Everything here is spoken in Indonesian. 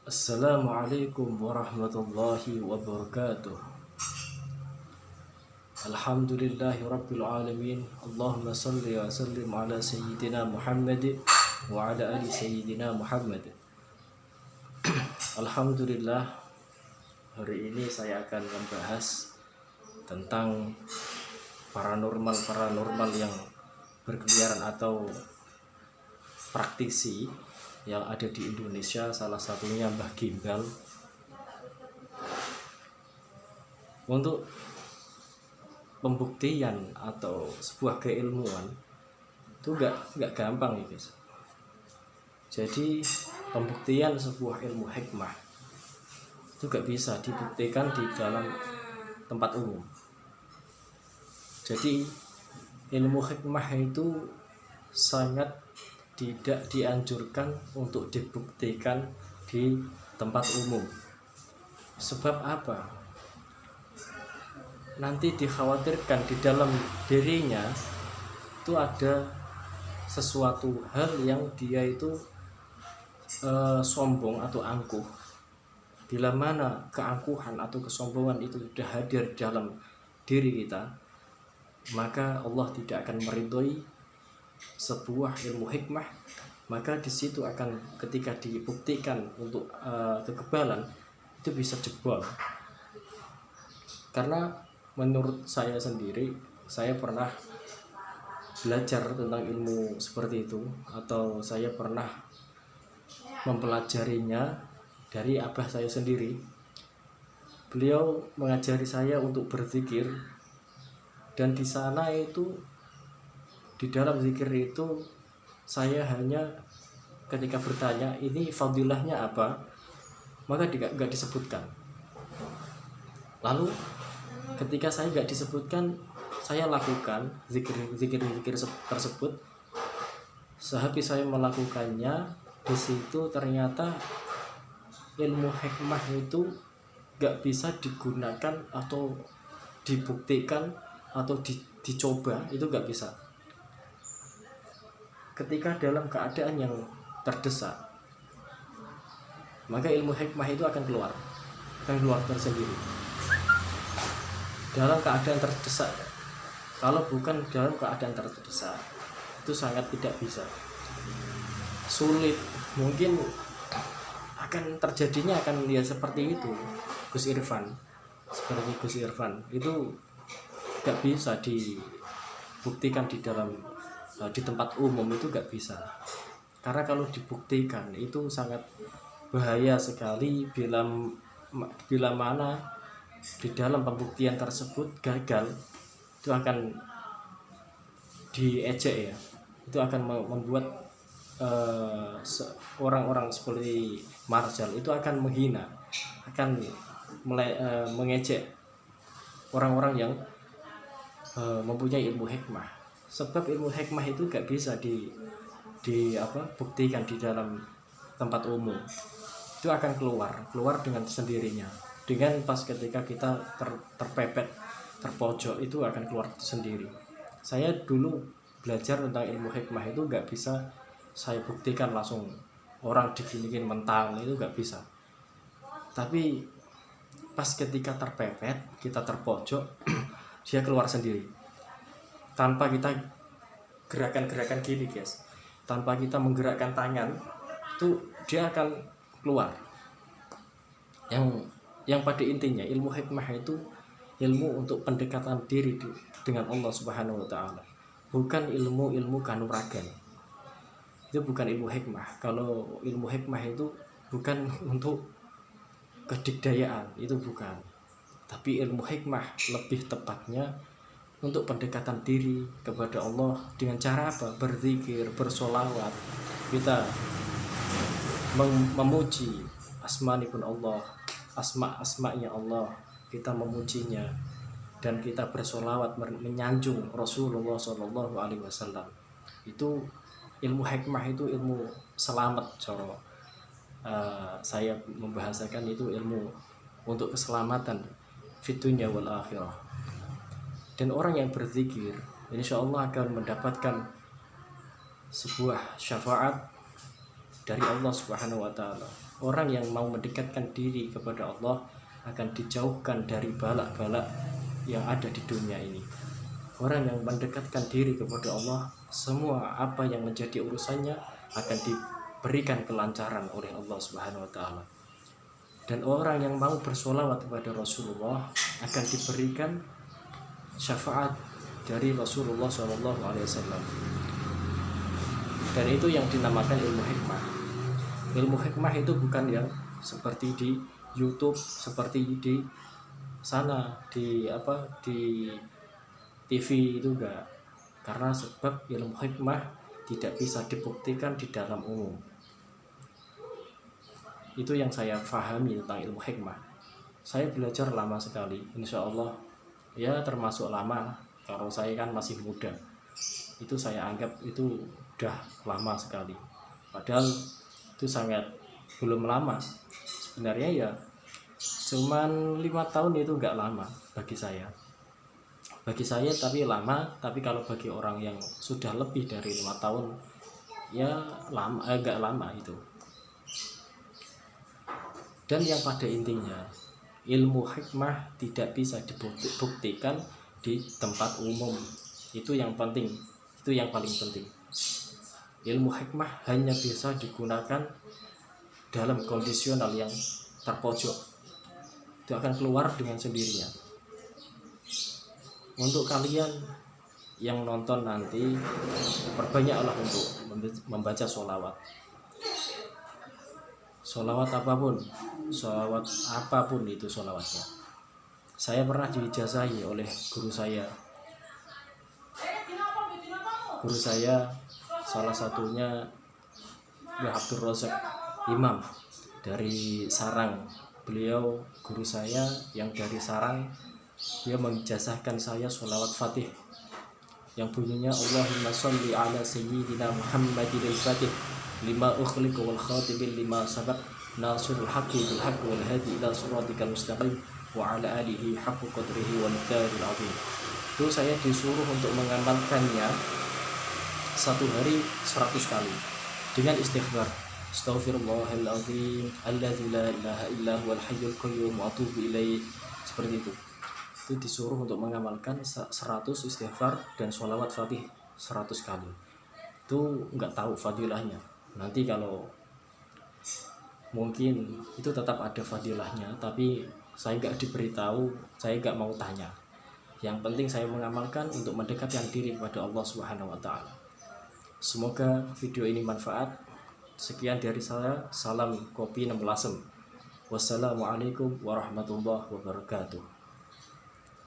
Assalamualaikum warahmatullahi wabarakatuh. Alhamdulillahi rabbil alamin. Allahumma salli wa sallim ala sayyidina Muhammad wa ala ali sayyidina Muhammad. Alhamdulillah, hari ini saya akan membahas tentang paranormal yang berkeliaran atau praktisi yang ada di Indonesia, salah satunya Mbah Gimbal. Untuk pembuktian atau sebuah keilmuan itu nggak gampang ya guys. Jadi pembuktian sebuah ilmu hikmah itu nggak bisa dibuktikan di dalam tempat umum. Jadi ilmu hikmah itu sangat tidak dianjurkan untuk dibuktikan di tempat umum. Sebab apa? Nanti dikhawatirkan di dalam dirinya itu ada sesuatu hal yang dia itu sombong atau angkuh. Bila mana keangkuhan atau kesombongan itu sudah hadir dalam diri kita, maka Allah tidak akan meridhoi sebuah ilmu hikmah. Maka di situ akan ketika dibuktikan untuk kekebalan itu bisa jebol. Karena menurut saya sendiri, saya pernah belajar tentang ilmu seperti itu, atau saya pernah mempelajarinya dari abah saya sendiri. Beliau mengajari saya untuk berzikir, dan di sana itu, di dalam zikir itu, saya hanya ketika bertanya ini fadilahnya apa, maka nggak disebutkan. Lalu ketika saya nggak disebutkan, saya lakukan zikir tersebut. Sehabis saya melakukannya, di situ ternyata ilmu hikmah itu nggak bisa digunakan atau dibuktikan atau dicoba, itu nggak bisa. Ketika dalam keadaan yang terdesak, maka ilmu hikmah itu akan keluar tersendiri. Dalam keadaan terdesak, kalau bukan dalam keadaan terdesak, itu sangat tidak bisa, sulit. Mungkin akan terjadinya akan lihat seperti itu Gus Irfan, itu gak bisa dibuktikan di tempat umum, itu gak bisa. Karena kalau dibuktikan itu sangat bahaya sekali bila mana di dalam pembuktian tersebut gagal, itu akan diejek ya. Itu akan membuat orang-orang seperti Marjal itu akan menghina, akan mengejek orang-orang yang mempunyai ilmu hikmah. Sebab ilmu hikmah itu gak bisa buktikan di dalam tempat umum. Itu akan keluar dengan sendirinya. Dengan pas ketika kita terpepet, terpojok, itu akan keluar sendiri. Saya dulu belajar tentang ilmu hikmah itu gak bisa saya buktikan langsung orang diginiin mentang, itu gak bisa. Tapi pas ketika terpepet, kita terpojok, dia keluar sendiri. Tanpa kita gerakan-gerakan gini guys, tanpa kita menggerakkan tangan, itu dia akan keluar. Yang pada intinya ilmu hikmah itu ilmu untuk pendekatan diri dengan Allah Subhanahu wa Ta'ala, bukan ilmu kanuragan. Itu bukan ilmu hikmah. Kalau ilmu hikmah itu bukan untuk kedikdayaan, itu bukan. Tapi ilmu hikmah lebih tepatnya untuk pendekatan diri kepada Allah. Dengan cara apa? Berzikir, bersolawat, kita memuji asmanipun Allah, asma-asma'nya Allah, kita memujinya, dan kita bersolawat menyanjung Rasulullah SAW. Itu ilmu hikmah, itu ilmu selamat. Saya membahasakan itu ilmu untuk keselamatan fid dunya wal akhirah. Dan orang yang berzikir insya Allah akan mendapatkan sebuah syafaat dari Allah Subhanahu wa Ta'ala. Orang yang mau mendekatkan diri kepada Allah akan dijauhkan dari balak-balak yang ada di dunia ini. Orang yang mendekatkan diri kepada Allah, semua apa yang menjadi urusannya akan diberikan kelancaran oleh Allah Subhanahu wa taala. Dan orang yang mau bersolawat kepada Rasulullah akan diberikan syafaat dari Rasulullah SAW. Dan itu yang dinamakan ilmu hikmah. Ilmu hikmah itu bukan yang seperti di YouTube, seperti di sana, di TV itu enggak. Karena sebab ilmu hikmah tidak bisa dibuktikan di dalam umum. Itu yang saya pahami tentang ilmu hikmah. Saya belajar lama sekali, insya Allah ya termasuk lama. Kalau saya kan masih muda, itu saya anggap itu udah lama sekali. Padahal itu sangat belum lama. Sebenarnya ya cuman 5 tahun itu enggak lama bagi saya. Bagi saya tapi lama, tapi kalau bagi orang yang sudah lebih dari 5 tahun ya lama, agak lama itu. Dan yang pada intinya ilmu hikmah tidak bisa dibuktikan di tempat umum. Itu yang penting, itu yang paling penting. Ilmu hikmah hanya bisa digunakan dalam kondisional yang terpojok. Itu akan keluar dengan sendirinya. Untuk kalian yang nonton nanti, perbanyaklah untuk membaca sholawat. Sholawat apapun itu sholawatnya. Saya pernah diijazahi oleh guru saya. Guru saya salah satunya ya Abdul Razak Imam dari Sarang. Beliau guru saya yang dari Sarang. Dia mengijazahkan saya sholawat Fatih yang bunyinya Allahumma sholli ala sayyidina Muhammadin al-Fatih lima ukhliqa wal khatibin lima sabaq nasirul haqqi bil haqqi wal hadi ila siratikal mustaqim wa ala alihi haqqa qadrihi wal miqdaril azim. Itu saya disuruh untuk mengamalkannya satu hari 100 kali dengan istighfar. Astaghfirullahaladzim alladzi la ilaha illa huwal hayyul qayyum wa atubu ilaih. Seperti itu. Itu disuruh untuk mengamalkan 100 istighfar dan sholawat Fatih 100 kali. Itu nggak tahu fadilahnya. Nanti kalau mungkin itu tetap ada fadilahnya, tapi saya nggak diberitahu, saya nggak mau tanya. Yang penting saya mengamalkan untuk mendekatkan diri kepada Allah Subhanahu wa taala. Semoga video ini manfaat. Sekian dari saya, salam kopi 6 lasem. Wassalamualaikum warahmatullahi wabarakatuh.